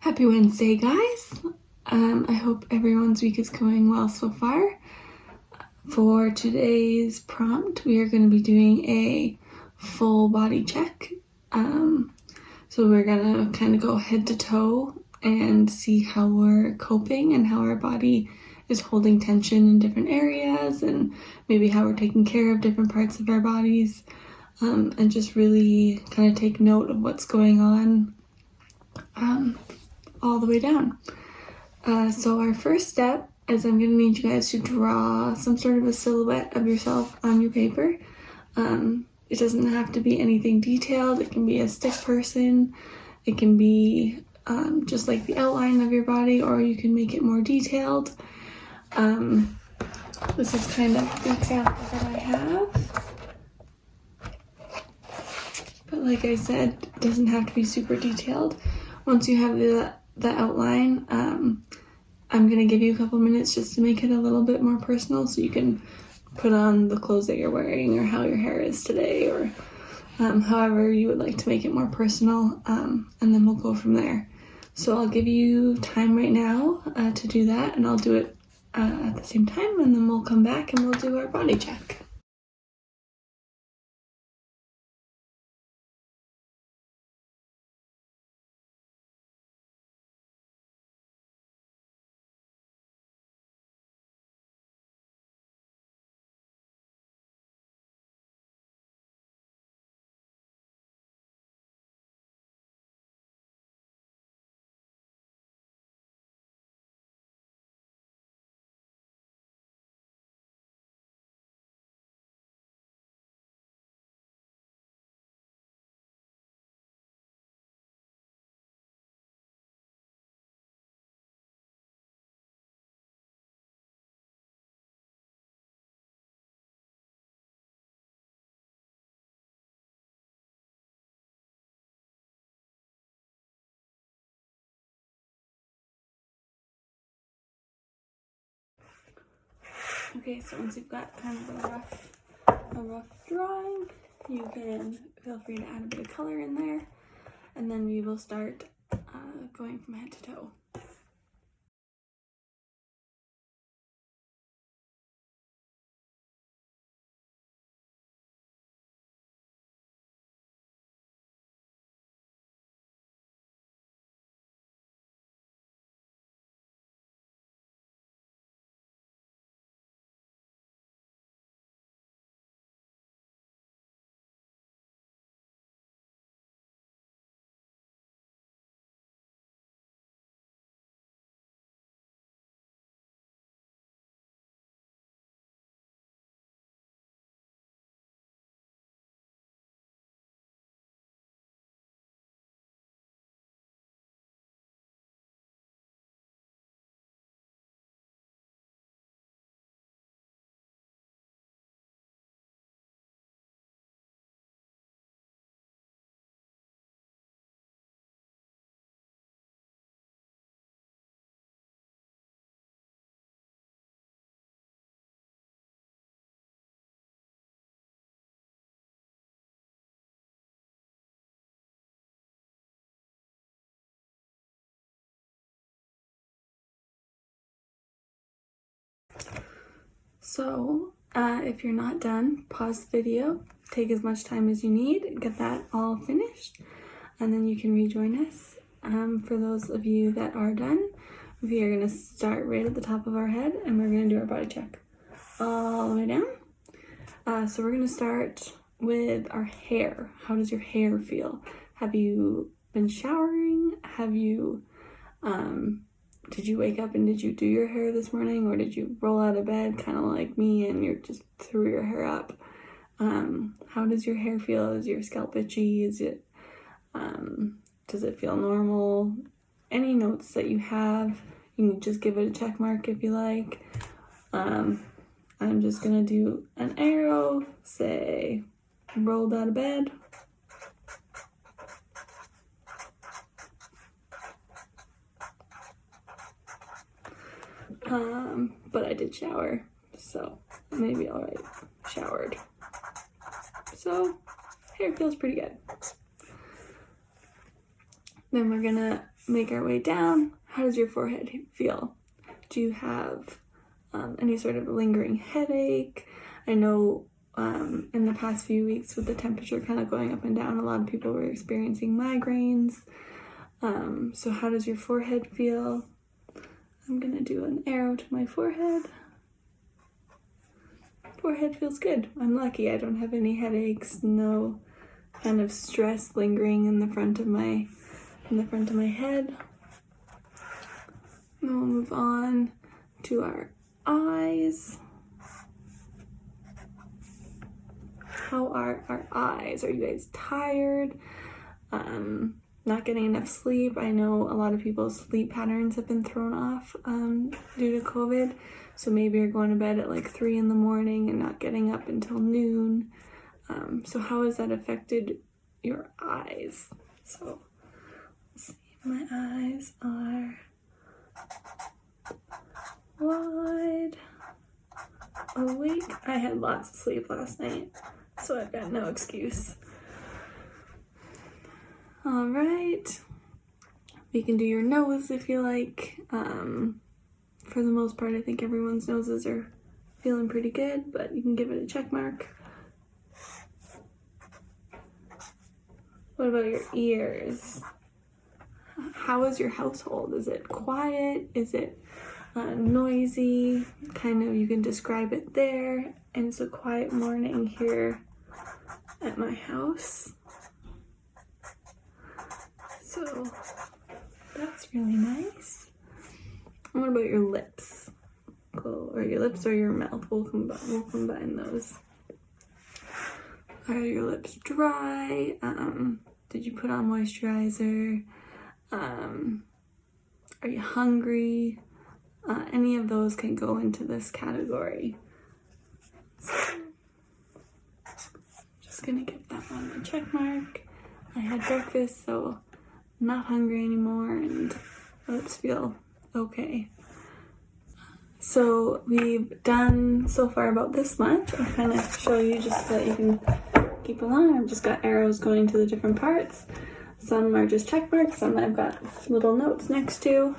Happy Wednesday, guys. I hope everyone's week is going well so far. For today's prompt, we are going to be doing a full body check. So we're going to kind of go head to toe and see how we're coping and how our body is holding tension in different areas and maybe how we're taking care of different parts of our bodies, and just really kind of take note of what's going on all the way down. So our first step is I'm going to need you guys to draw some sort of a silhouette of yourself on your paper. It doesn't have to be anything detailed. It can be a stick person. It can be just like the outline of your body, or you can make it more detailed. This is kind of the example that I have. But like I said, it doesn't have to be super detailed. Once you have the outline, I'm going to give you a couple minutes just to make it a little bit more personal, so you can put on the clothes that you're wearing or how your hair is today, or however you would like to make it more personal, and then we'll go from there. So I'll give you time right now to do that, and I'll do it at the same time, and then we'll come back and we'll do our body check. Okay, so once you've got kind of a rough drawing, you can feel free to add a bit of color in there, and then we will start going from head to toe. So if you're not done, pause the video, take as much time as you need, get that all finished, and then you can rejoin us. For those of you that are done, we are going to start right at the top of our head, and we're going to do our body check all the way down. So we're going to start with our hair. How does your hair feel? Have you been showering? Did you wake up and did you do your hair this morning, or did you roll out of bed kind of like me and you just threw your hair up? How does your hair feel? Is your scalp itchy? Does it feel normal? Any notes that you have, you can just give it a check mark if you like. I'm just gonna do an arrow, say rolled out of bed. But I did shower, so maybe I'll write showered. So hair feels pretty good. Then we're gonna make our way down. How does your forehead feel? Do you have any sort of lingering headache? I know in the past few weeks with the temperature kind of going up and down, a lot of people were experiencing migraines. So how does your forehead feel? I'm gonna do an arrow to my forehead. Forehead feels good. I'm lucky. I don't have any headaches, no kind of stress lingering in the front of my head. And we'll move on to our eyes. How are our eyes? Are you guys tired? Not getting enough sleep? I know a lot of people's sleep patterns have been thrown off due to COVID. So maybe you're going to bed at like 3 in the morning and not getting up until noon. So how has that affected your eyes? So let's see, my eyes are wide awake. I had lots of sleep last night, so I've got no excuse. All right, we can do your nose if you like. For the most part, I think everyone's noses are feeling pretty good, but you can give it a check mark. What about your ears? How is your household? Is it quiet? Is it noisy? Kind of, you can describe it there. And it's a quiet morning here at my house. So that's really nice. And what about your lips? Cool. Or your lips or your mouth? We'll combine those. Are your lips dry? Did you put on moisturizer? Are you hungry? Any of those can go into this category. So, just gonna give that one a check mark. I had breakfast, so I'm not hungry anymore, and my lips feel okay. So we've done so far about this much. I'll kind of show you just so that you can keep along. I've just got arrows going to the different parts. Some are just check marks, some I've got little notes next to.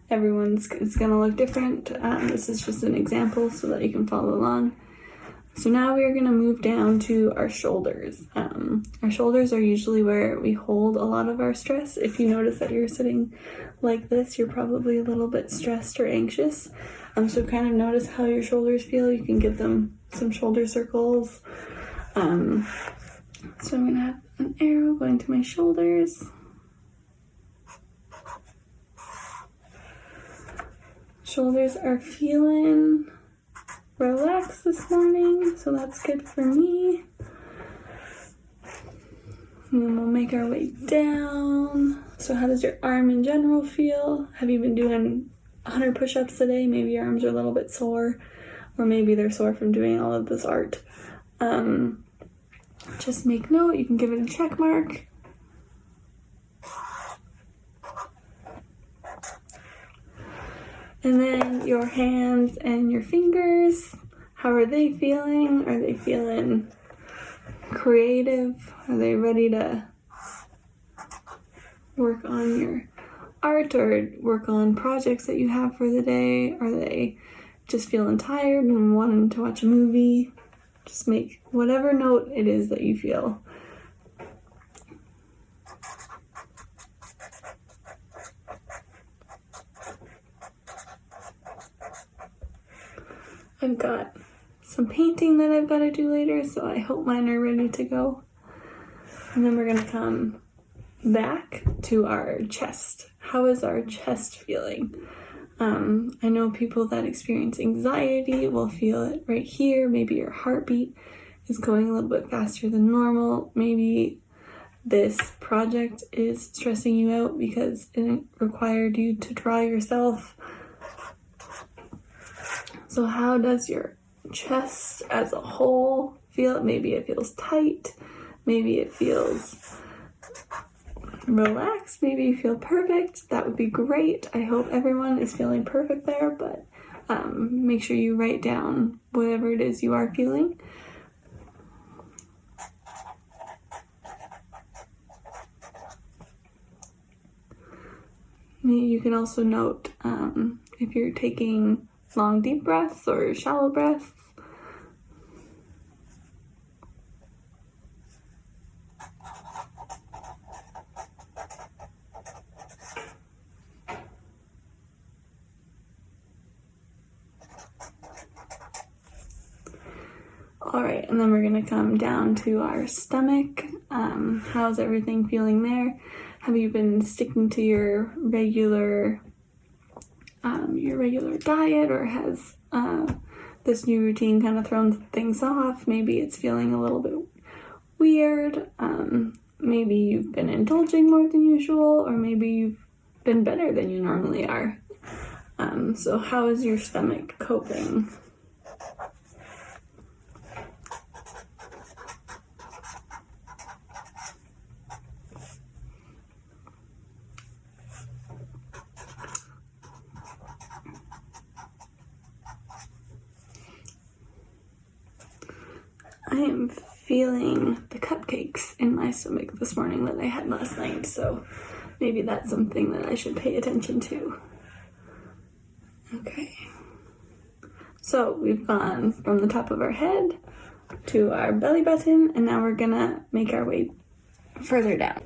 Everyone's is gonna look different. This is just an example so that you can follow along. So now we are gonna move down to our shoulders. Our shoulders are usually where we hold a lot of our stress. If you notice that you're sitting like this, you're probably a little bit stressed or anxious. So kind of notice how your shoulders feel. You can give them some shoulder circles. So I'm gonna have an arrow going to my shoulders. Shoulders are feeling relaxed this morning, so that's good for me. And then we'll make our way down. So how does your arm in general feel? Have you been doing 100 push-ups today? Maybe your arms are a little bit sore, or maybe they're sore from doing all of this art. Just make note, you can give it a check mark. And then your hands and your fingers, how are they feeling? Are they feeling creative? Are they ready to work on your art or work on projects that you have for the day? Are they just feeling tired and wanting to watch a movie? Just make whatever note it is that you feel. I've got some painting that I've got to do later, so I hope mine are ready to go. And then we're going to come back to our chest. How is our chest feeling? I know people that experience anxiety will feel it right here. Maybe your heartbeat is going a little bit faster than normal. Maybe this project is stressing you out because it required you to draw yourself. So how does your chest as a whole feel? Maybe it feels tight. Maybe it feels relaxed. Maybe you feel perfect. That would be great. I hope everyone is feeling perfect there, but make sure you write down whatever it is you are feeling. You can also note if you're taking long, deep breaths or shallow breaths. All right, and then we're gonna come down to our stomach. How's everything feeling there? Have you been sticking to your regular diet, or has this new routine kind of thrown things off? Maybe it's feeling a little bit weird. Maybe you've been indulging more than usual, or maybe you've been better than you normally are. So how is your stomach coping? I am feeling the cupcakes in my stomach this morning that I had last night, so maybe that's something that I should pay attention to. Okay. So we've gone from the top of our head to our belly button, and now we're gonna make our way further down.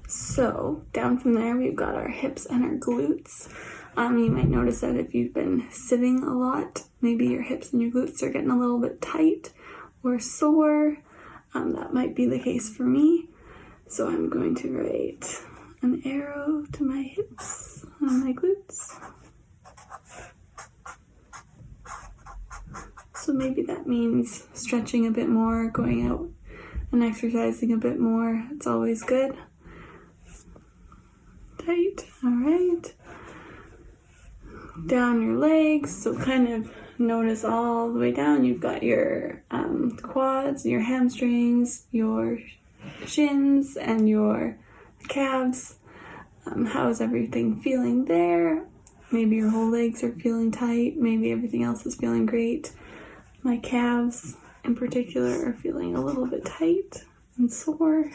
So down from there, we've got our hips and our glutes. You might notice that if you've been sitting a lot, maybe your hips and your glutes are getting a little bit tight or sore. That might be the case for me. So I'm going to write an arrow to my hips and my glutes. So maybe that means stretching a bit more, going out and exercising a bit more. It's always good. Tight, all right. Down your legs, so kind of notice all the way down. You've got your quads, your hamstrings, your shins, and your calves. How is everything feeling there? Maybe your whole legs are feeling tight. Maybe everything else is feeling great. My calves in particular are feeling a little bit tight and sore.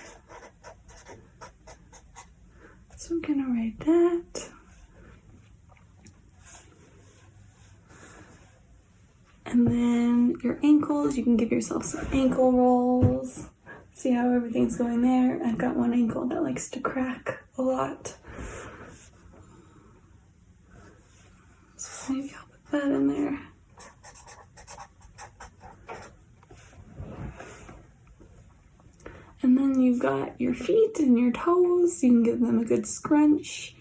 So I'm gonna write that. And then your ankles, you can give yourself some ankle rolls. See how everything's going there. I've got one ankle that likes to crack a lot. So maybe I'll put that in there. And then you've got your feet and your toes. You can give them a good scrunch.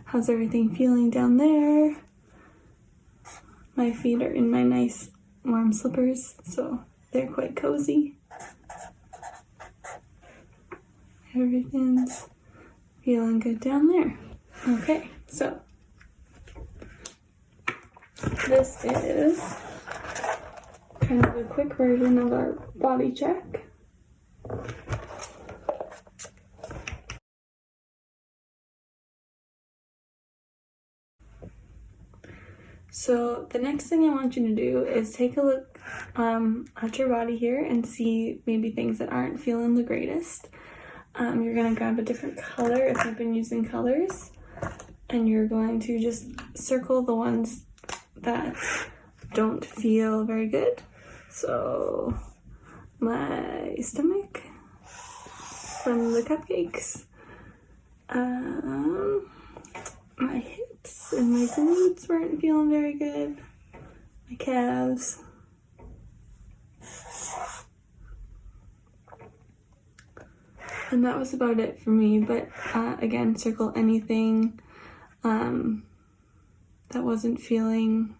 How's everything feeling down there? My feet are in my nice warm slippers, so they're quite cozy. Everything's feeling good down there. Okay, so this is kind of a quick version of our body check. So the next thing I want you to do is take a look at your body here and see maybe things that aren't feeling the greatest. You're going to grab a different color if you've been using colors, and you're going to just circle the ones that don't feel very good. So my stomach from the cupcakes, my hips and my glutes weren't feeling very good, my calves, and that was about it for me. But again, circle anything that wasn't feeling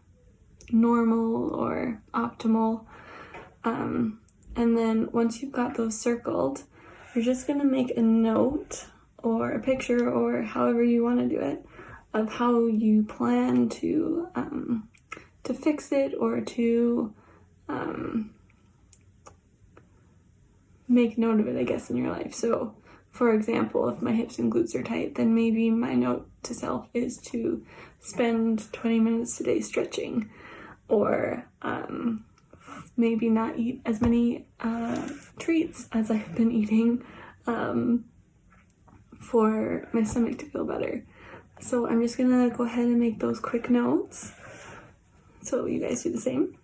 normal or optimal, and then once you've got those circled, you're just going to make a note or a picture, or however you want to do it, of how you plan to fix it, or to make note of it, I guess, in your life. So, for example, if my hips and glutes are tight, then maybe my note to self is to spend 20 minutes a day stretching, or maybe not eat as many treats as I've been eating for my stomach to feel better. So I'm just gonna go ahead and make those quick notes so you guys do the same.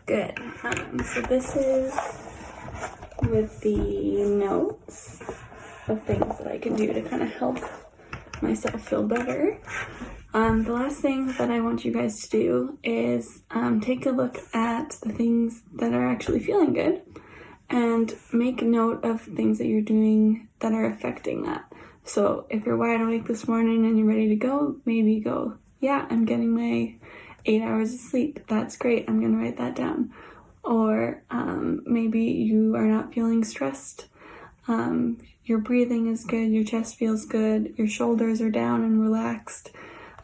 Good. So this is with the notes of things that I can do to kind of help myself feel better. The last thing that I want you guys to do is take a look at the things that are actually feeling good and make note of things that you're doing that are affecting that. So if you're wide awake this morning and you're ready to go, maybe go, yeah, I'm getting my 8 hours of sleep. That's great. I'm going to write that down. Or maybe you are not feeling stressed. Your breathing is good. Your chest feels good. Your shoulders are down and relaxed.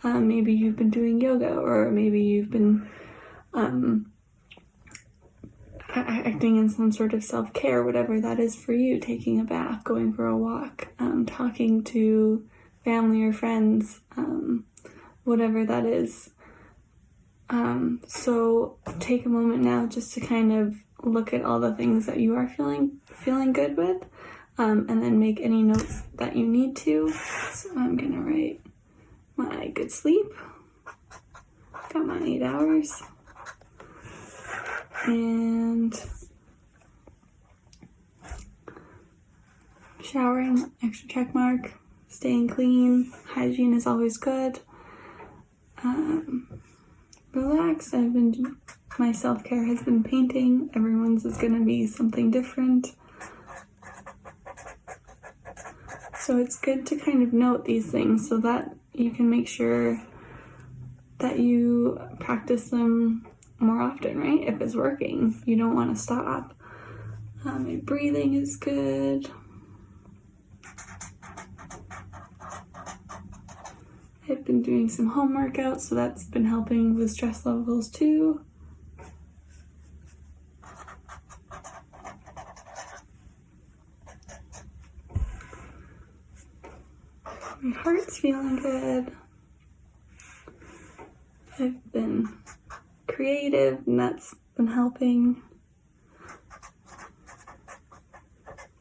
Maybe you've been doing yoga, or maybe you've been acting in some sort of self-care, whatever that is for you, taking a bath, going for a walk, talking to family or friends, whatever that is. So take a moment now just to kind of look at all the things that you are feeling good with, and then make any notes that you need to. So I'm gonna write my good sleep, got my 8 hours, and showering, extra check mark, staying clean, hygiene is always good. Relaxed. My self-care has been painting. Everyone's is going to be something different. So it's good to kind of note these things so that you can make sure that you practice them more often, right? If it's working, you don't want to stop. My breathing is good. I've been doing some home workouts, so that's been helping with stress levels too. My heart's feeling good. I've been creative, and that's been helping.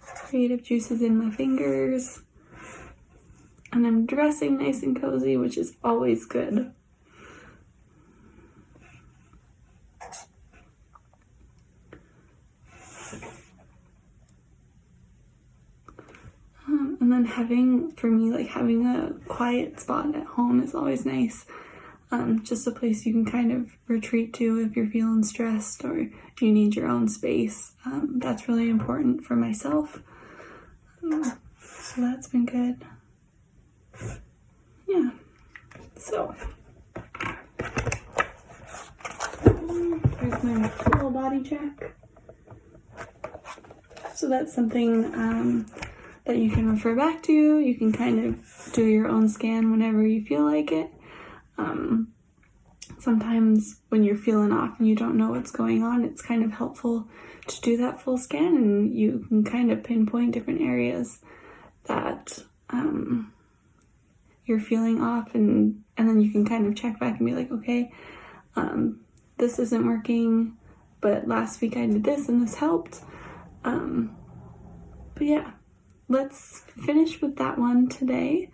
Creative juices in my fingers. And I'm dressing nice and cozy, which is always good. And then having a quiet spot at home is always nice. Just a place you can kind of retreat to if you're feeling stressed or you need your own space. That's really important for myself. So that's been good. Yeah, so there's my full body check. So that's something that you can refer back to. You can kind of do your own scan whenever you feel like it. Sometimes when you're feeling off and you don't know what's going on, it's kind of helpful to do that full scan, and you can kind of pinpoint different areas that you're feeling off, and then you can kind of check back and be like, okay, this isn't working, but last week I did this and this helped. But yeah, let's finish with that one today,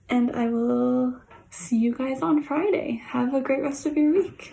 and I will see you guys on Friday. Have a great rest of your week.